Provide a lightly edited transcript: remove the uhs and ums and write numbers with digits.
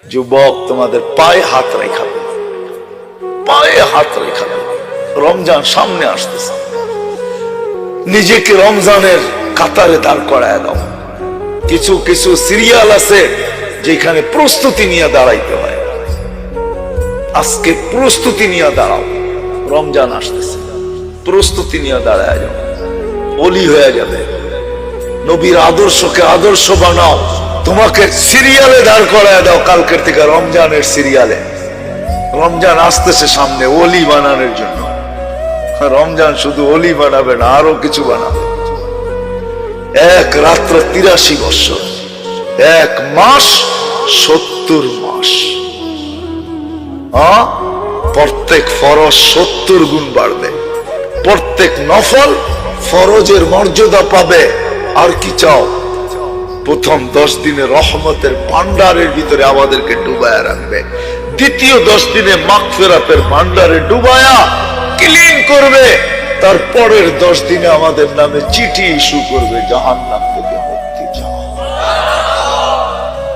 যুবক, তোমাদের পায়ে হাত রেখাবে, পায়ে হাত রেখাবে। রমজান সামনে আসতেছে, নিজেকে রমজানের কাতারে দাঁড় করায় দাও। কিছু কিছু সিরিয়াল আছে যেখানে প্রস্তুতি নিয়ে দাঁড়াইতে হয়। আজকে প্রস্তুতি নিয়ে দাঁড়াও, রমজান আসতেছে, প্রস্তুতি নিয়ে দাঁড়ায় যাও, ওলি হয়ে যাবে। নবীর আদর্শকে আদর্শ বানাও, তোমাকে সিরিয়ালে দাঁড় করায় দাও। কালকের থেকে রমজানের সিরিয়ালে, রমজান আসতেছে সামনে ওলি বানানোর জন্য। রমজান শুধু ওলি বানাবে না, আরো কিছু বানাবে। এক রাত্র 83 বছর, এক মাস 70 মাস। প্রত্যেক ফরজ 70 গুণ বাড়বে, প্রত্যেক নফল ফরজের মর্যাদা পাবে। আর কি চাও? প্রথম 10 দিনে রহমতের ভান্ডারের ভিতরে আমাদেরকে ডুবায়া রাখবে, দ্বিতীয় 10 দিনে মাগফিরাতের ভান্ডারে ডুবায়া ক্লিন করবে, তারপরের 10 দিনে আমাদের নামে চিঠি ইস্যু করবে জাহান্নাম।